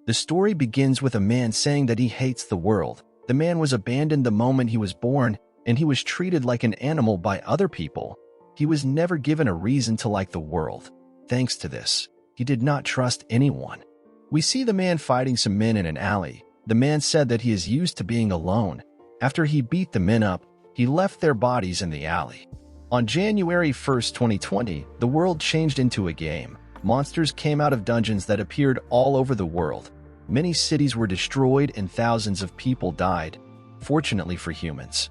The story begins with a man saying that he hates the world. The man was abandoned the moment he was born, and he was treated like an animal by other people. He was never given a reason to like the world. Thanks to this, he did not trust anyone. We see the man fighting some men in an alley. The man said that he is used to being alone. After he beat the men up, he left their bodies in the alley. On January 1st, 2020, the world changed into a game. Monsters came out of dungeons that appeared all over the world. Many cities were destroyed and thousands of people died, fortunately for humans.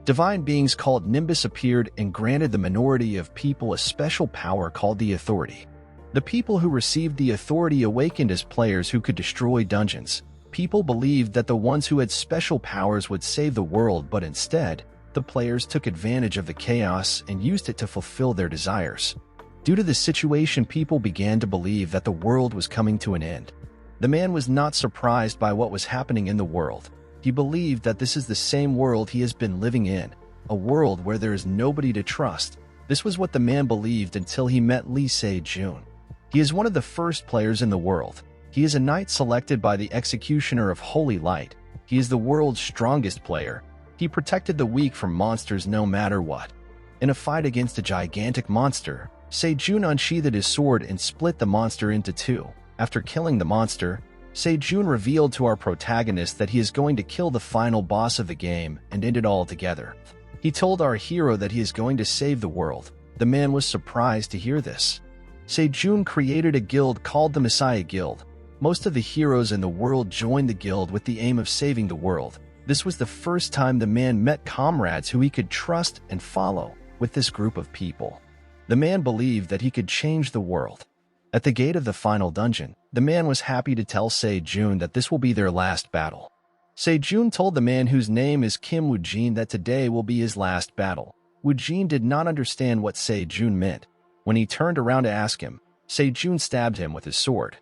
Divine beings called Nimbus appeared and granted the minority of people a special power called the Authority. The people who received the Authority awakened as players who could destroy dungeons. People believed that the ones who had special powers would save the world, but instead, the players took advantage of the chaos and used it to fulfill their desires. Due to this situation, people began to believe that the world was coming to an end. The man was not surprised by what was happening in the world. He believed that this is the same world he has been living in, a world where there is nobody to trust. This was what the man believed until he met Lee Se-jun. He is one of the first players in the world. He is a knight selected by the executioner of Holy Light. He is the world's strongest player. He protected the weak from monsters no matter what. In a fight against a gigantic monster, Se-jun unsheathed his sword and split the monster into two. After killing the monster, Se-jun revealed to our protagonist that he is going to kill the final boss of the game and end it all together. He told our hero that he is going to save the world. The man was surprised to hear this. Se-jun created a guild called the Messiah Guild. Most of the heroes in the world joined the guild with the aim of saving the world. This was the first time the man met comrades who he could trust and follow with this group of people. The man believed that he could change the world. At the gate of the final dungeon, the man was happy to tell Se-jun that this will be their last battle. Se-jun told the man whose name is Kim Woo-jin that today will be his last battle. Woo-jin did not understand what Se-jun meant. When he turned around to ask him, Se-jun stabbed him with his sword.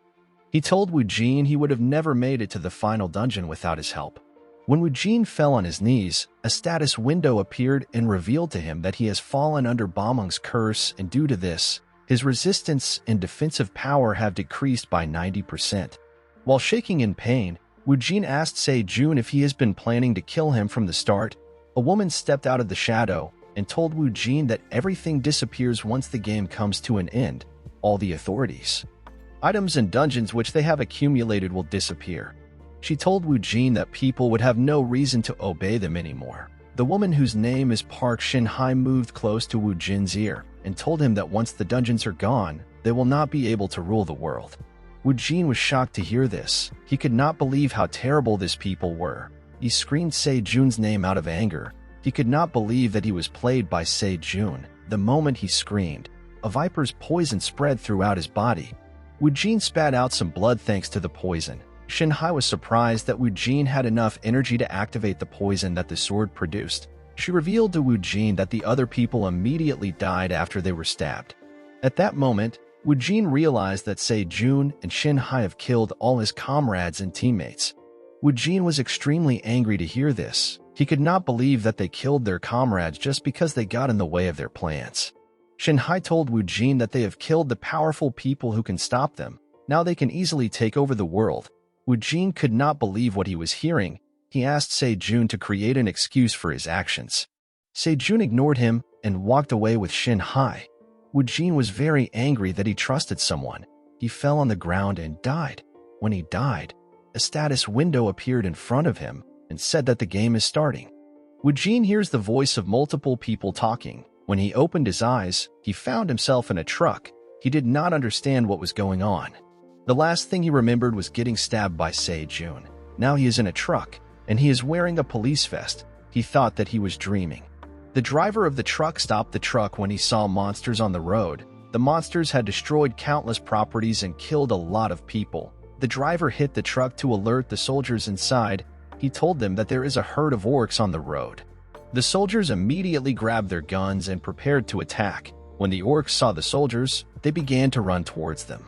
He told Woo-jin he would have never made it to the final dungeon without his help. When Woo-jin fell on his knees, a status window appeared and revealed to him that he has fallen under Bamung's curse, and due to this, his resistance and defensive power have decreased by 90%. While shaking in pain, Woo-jin asked Se-jun if he has been planning to kill him from the start. A woman stepped out of the shadow and told Woo-jin that everything disappears once the game comes to an end. All the authorities, items and dungeons which they have accumulated will disappear. She told Woo-jin that people would have no reason to obey them anymore. The woman whose name is Park Shin-hai moved close to Woo-jin's ear and told him that once the dungeons are gone, they will not be able to rule the world. Woo-jin was shocked to hear this. He could not believe how terrible these people were. He screamed Se-jun's name out of anger. He could not believe that he was played by Se-jun. The moment he screamed, a viper's poison spread throughout his body. Woo-jin spat out some blood thanks to the poison. Shin-hai was surprised that Woo-jin had enough energy to activate the poison that the sword produced. She revealed to Woo-jin that the other people immediately died after they were stabbed. At that moment, Woo-jin realized that Se-jun and Shin-hai have killed all his comrades and teammates. Woo-jin was extremely angry to hear this. He could not believe that they killed their comrades just because they got in the way of their plans. Shin-hai told Woo-jin that they have killed the powerful people who can stop them. Now they can easily take over the world. Woo-jin could not believe what he was hearing. He asked Se-jun to create an excuse for his actions. Se-jun ignored him and walked away with Shin-hai. Woo-jin was very angry that he trusted someone. He fell on the ground and died. When he died, a status window appeared in front of him and said that the game is starting. Woo-jin hears the voice of multiple people talking. When he opened his eyes, he found himself in a truck. He did not understand what was going on. The last thing he remembered was getting stabbed by Se-jun. Now he is in a truck, and he is wearing a police vest. He thought that he was dreaming. The driver of the truck stopped the truck when he saw monsters on the road. The monsters had destroyed countless properties and killed a lot of people. The driver hit the truck to alert the soldiers inside. He told them that there is a herd of orcs on the road. The soldiers immediately grabbed their guns and prepared to attack. When the orcs saw the soldiers, they began to run towards them.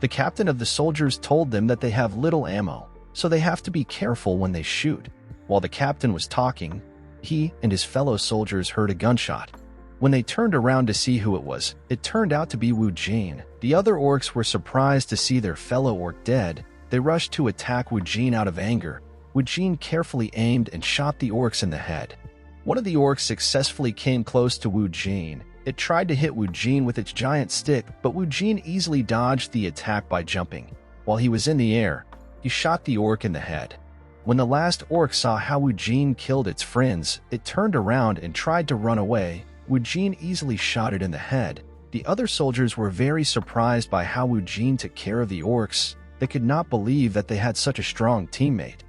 The captain of the soldiers told them that they have little ammo, so they have to be careful when they shoot. While the captain was talking, he and his fellow soldiers heard a gunshot. When they turned around to see who it was, it turned out to be Woo-jin. The other orcs were surprised to see their fellow orc dead. They rushed to attack Wu Jin out of anger. Wu Jin carefully aimed and shot the orcs in the head. One of the orcs successfully came close to Wu Jin. It tried to hit Wu Jin with its giant stick, but Wu Jin easily dodged the attack by jumping. While he was in the air, he shot the orc in the head. When the last orc saw how Wu Jin killed its friends, it turned around and tried to run away. Wu Jin easily shot it in the head. The other soldiers were very surprised by how Wu Jin took care of the orcs. They could not believe that they had such a strong teammate.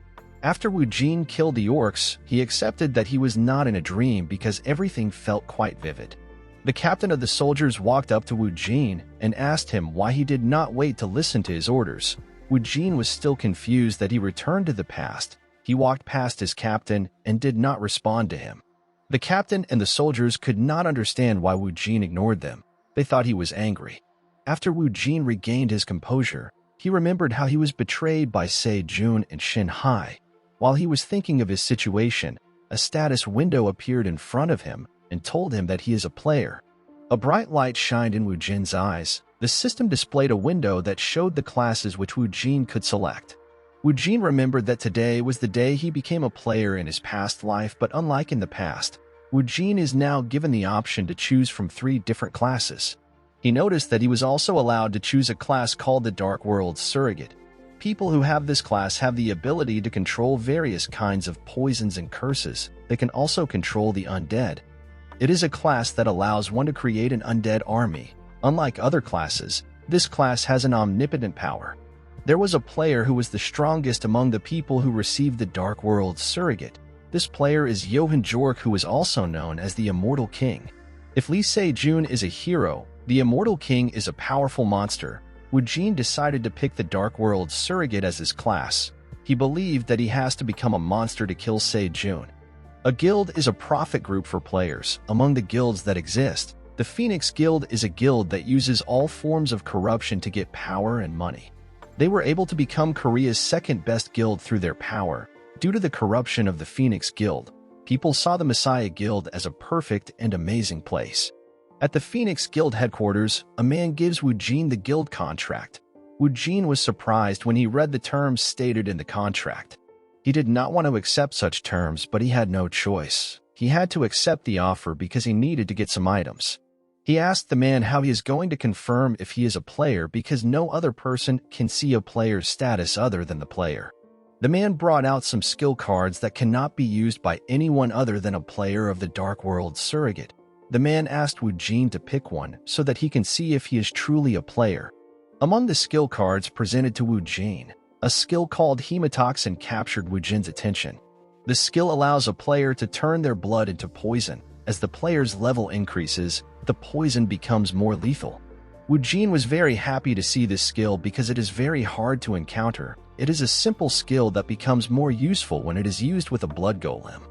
After Wu Jin killed the orcs, he accepted that he was not in a dream because everything felt quite vivid. The captain of the soldiers walked up to Wu Jin and asked him why he did not wait to listen to his orders. Wu Jin was still confused that he returned to the past. He walked past his captain and did not respond to him. The captain and the soldiers could not understand why Wu Jin ignored them. They thought he was angry. After Wu Jin regained his composure, he remembered how he was betrayed by Se-jun and Shin Hai. While he was thinking of his situation, a status window appeared in front of him and told him that he is a player. A bright light shined in Wu Jin's eyes. The system displayed a window that showed the classes which Wu Jin could select. Wu Jin remembered that today was the day he became a player in his past life, but unlike in the past, Wu Jin is now given the option to choose from 3 different classes. He noticed that he was also allowed to choose a class called the Dark World Surrogate. People who have this class have the ability to control various kinds of poisons and curses. They can also control the undead. It is a class that allows one to create an undead army. Unlike other classes, this class has an omnipotent power. There was a player who was the strongest among the people who received the Dark World Surrogate. This player is Johan Jork, who is also known as the Immortal King. If Lee Se-jun is a hero, the Immortal King is a powerful monster. Wu Jin decided to pick the Dark World Surrogate as his class. He believed that he has to become a monster to kill Se-jun. A guild is a profit group for players. Among the guilds that exist, the Phoenix Guild is a guild that uses all forms of corruption to get power and money. They were able to become Korea's second-best guild through their power. Due to the corruption of the Phoenix Guild, people saw the Messiah Guild as a perfect and amazing place. At the Phoenix Guild headquarters, a man gives Wu Jin the guild contract. Wu Jin was surprised when he read the terms stated in the contract. He did not want to accept such terms, but he had no choice. He had to accept the offer because he needed to get some items. He asked the man how he is going to confirm if he is a player because no other person can see a player's status other than the player. The man brought out some skill cards that cannot be used by anyone other than a player of the Dark World Surrogate. The man asked Wu Jin to pick one so that he can see if he is truly a player. Among the skill cards presented to Wu Jin, a skill called Hematoxin captured Wu Jin's attention. The skill allows a player to turn their blood into poison. As the player's level increases, the poison becomes more lethal. Wu Jin was very happy to see this skill because it is very hard to encounter. It is a simple skill that becomes more useful when it is used with a blood golem.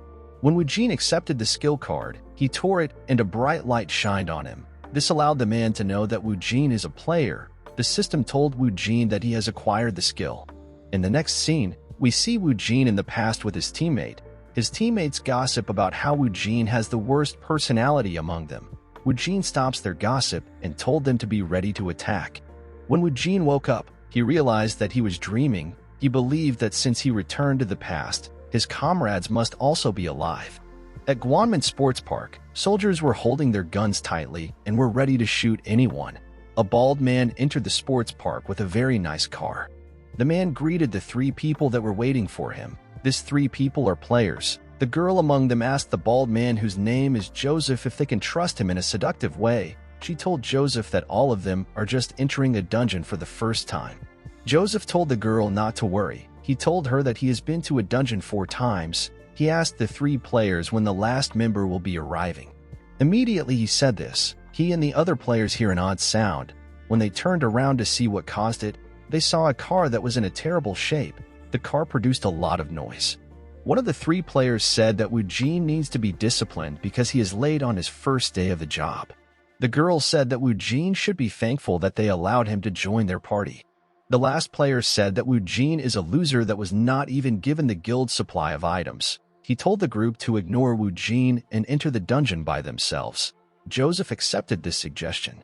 When Wu Jin accepted the skill card, he tore it and a bright light shined on him. This allowed the man to know that Wu Jin is a player. The system told Wu Jin that he has acquired the skill. In the next scene, we see Wu Jin in the past with his teammate. His teammates gossip about how Wu Jin has the worst personality among them. Wu Jin stops their gossip and told them to be ready to attack. When Wu Jin woke up, he realized that he was dreaming. He believed that since he returned to the past, his comrades must also be alive. At Gwanman Sports Park, soldiers were holding their guns tightly and were ready to shoot anyone. A bald man entered the sports park with a very nice car. The man greeted the 3 people that were waiting for him. These 3 people are players. The girl among them asked the bald man, whose name is Joseph, if they can trust him in a seductive way. She told Joseph that all of them are just entering a dungeon for the first time. Joseph told the girl not to worry. He told her that he has been to a dungeon 4 times. He asked the 3 players when the last member will be arriving. Immediately he said this, he and the other players hear an odd sound. When they turned around to see what caused it, they saw a car that was in a terrible shape. The car produced a lot of noise. One of the 3 players said that Wu Jin needs to be disciplined because he is late on his first day of the job. The girl said that Wu Jin should be thankful that they allowed him to join their party. The last player said that Wu Jin is a loser that was not even given the guild supply of items. He told the group to ignore Wu Jin and enter the dungeon by themselves. Joseph accepted this suggestion.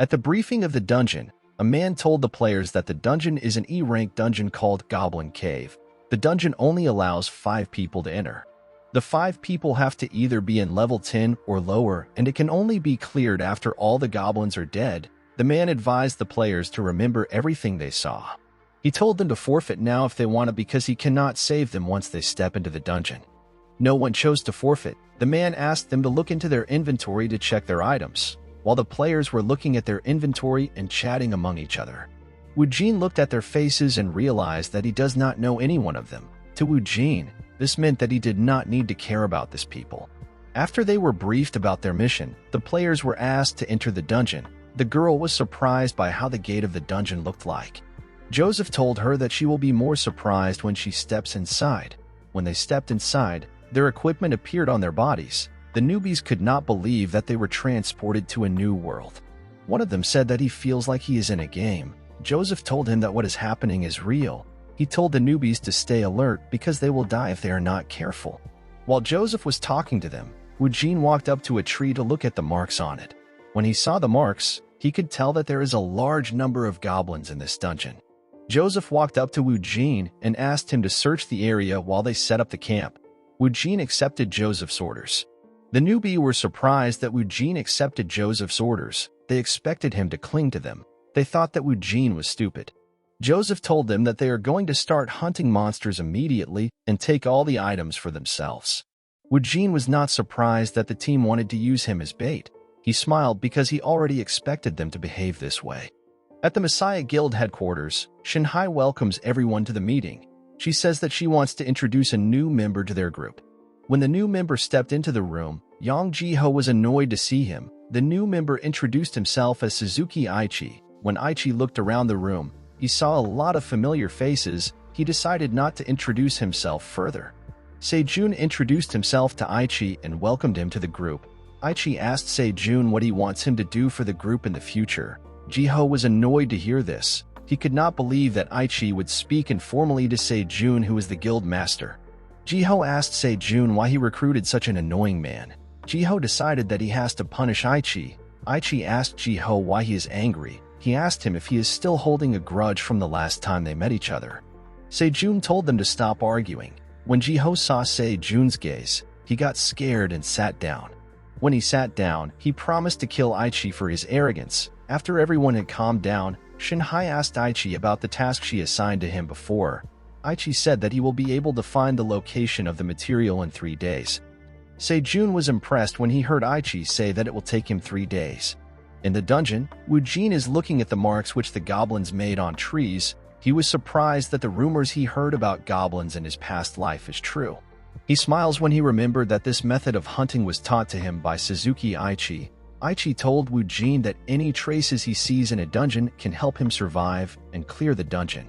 At the briefing of the dungeon, A man told the players that the dungeon is an E-rank dungeon called Goblin Cave. The dungeon only allows 5 people to enter. The 5 people have to either be in level 10 or lower, and it can only be cleared after all the goblins are dead. The man advised the players to remember everything they saw. He told them to forfeit now if they want it because he cannot save them once they step into the dungeon. No one chose to forfeit. The man asked them to look into their inventory to check their items, while the players were looking at their inventory and chatting among each other. Woojin looked at their faces and realized that he does not know any one of them. To Woojin, this meant that he did not need to care about these people. After they were briefed about their mission, the players were asked to enter the dungeon. The girl was surprised by how the gate of the dungeon looked like. Joseph told her that she will be more surprised when she steps inside. When they stepped inside, their equipment appeared on their bodies. The newbies could not believe that they were transported to a new world. One of them said that he feels like he is in a game. Joseph told him that what is happening is real. He told the newbies to stay alert because they will die if they are not careful. While Joseph was talking to them, Woojin walked up to a tree to look at the marks on it. When he saw the marks, he could tell that there is a large number of goblins in this dungeon. Joseph walked up to Woojin and asked him to search the area while they set up the camp. Woojin accepted Joseph's orders. The newbie were surprised that Woojin accepted Joseph's orders. They expected him to cling to them. They thought that Woojin was stupid. Joseph told them that they are going to start hunting monsters immediately and take all the items for themselves. Woojin was not surprised that the team wanted to use him as bait. He smiled because he already expected them to behave this way. At the Messiah Guild headquarters, Shinhai welcomes everyone to the meeting. She says that she wants to introduce a new member to their group. When the new member stepped into the room, Yang Jiho was annoyed to see him. The new member introduced himself as Suzuki Aichi. When Aichi looked around the room, he saw a lot of familiar faces. He decided not to introduce himself further. Se-jun introduced himself to Aichi and welcomed him to the group. Aichi asked Se-jun what he wants him to do for the group in the future. Jiho was annoyed to hear this. He could not believe that Aichi would speak informally to Se-jun, who is the guildmaster. Jiho asked Se-jun why he recruited such an annoying man. Jiho decided that he has to punish Aichi. Aichi asked Jiho why he is angry. He asked him if he is still holding a grudge from the last time they met each other. Se-jun told them to stop arguing. When Jiho saw Se-jun's gaze, he got scared and sat down. When he sat down, he promised to kill Aichi for his arrogance. After everyone had calmed down, Shinhai asked Aichi about the task she assigned to him before. Aichi said that he will be able to find the location of the material in 3 days. Se-jun was impressed when he heard Aichi say that it will take him 3 days. In the dungeon, Woojin is looking at the marks which the goblins made on trees. He was surprised that the rumors he heard about goblins in his past life is true. He smiles when he remembered that this method of hunting was taught to him by Suzuki Aichi. Aichi told Woojin that any traces he sees in a dungeon can help him survive and clear the dungeon.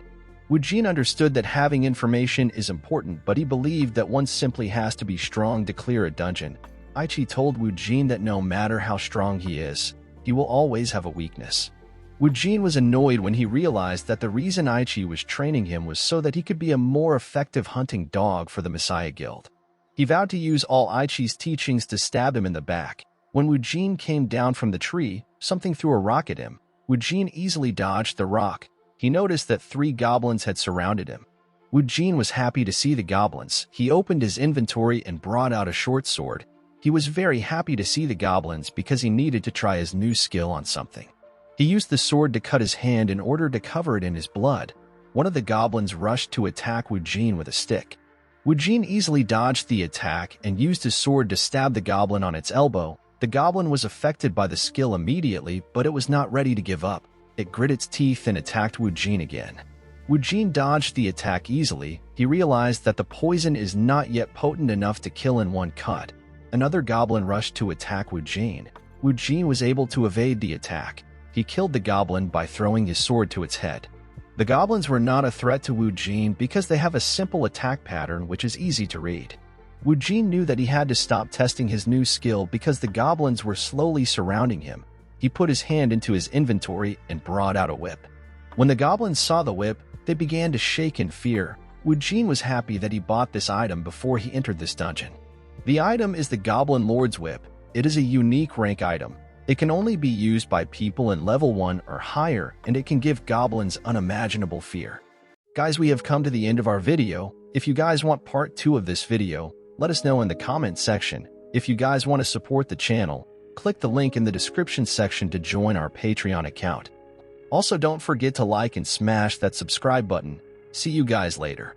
Woojin understood that having information is important, but he believed that one simply has to be strong to clear a dungeon. Aichi told Woojin that no matter how strong he is, he will always have a weakness. Woojin was annoyed when he realized that the reason Aichi was training him was so that he could be a more effective hunting dog for the Messiah Guild. He vowed to use all Aichi's teachings to stab him in the back. When Woojin came down from the tree, something threw a rock at him. Woojin easily dodged the rock. He noticed that 3 goblins had surrounded him. Woojin was happy to see the goblins. He opened his inventory and brought out a short sword. He was very happy to see the goblins because he needed to try his new skill on something. He used the sword to cut his hand in order to cover it in his blood. One of the goblins rushed to attack Woojin with a stick. Woojin easily dodged the attack and used his sword to stab the goblin on its elbow. The goblin was affected by the skill immediately, but it was not ready to give up. It grit its teeth and attacked Woojin again. Woojin dodged the attack easily. He realized that the poison is not yet potent enough to kill in one cut. Another goblin rushed to attack Woojin. Woojin was able to evade the attack. He killed the goblin by throwing his sword to its head. The goblins were not a threat to Woojin because they have a simple attack pattern which is easy to read. Woojin knew that he had to stop testing his new skill because the goblins were slowly surrounding him. He put his hand into his inventory and brought out a whip. When the goblins saw the whip, they began to shake in fear. Woojin was happy that he bought this item before he entered this dungeon. The item is the Goblin Lord's Whip. It is a unique rank item. It can only be used by people in level 1 or higher, and it can give goblins unimaginable fear. Guys, we have come to the end of our video. If you guys want part 2 of this video, let us know in the comment section. If you guys want to support the channel, click the link in the description section to join our Patreon account. Also, don't forget to like and smash that subscribe button. See you guys later.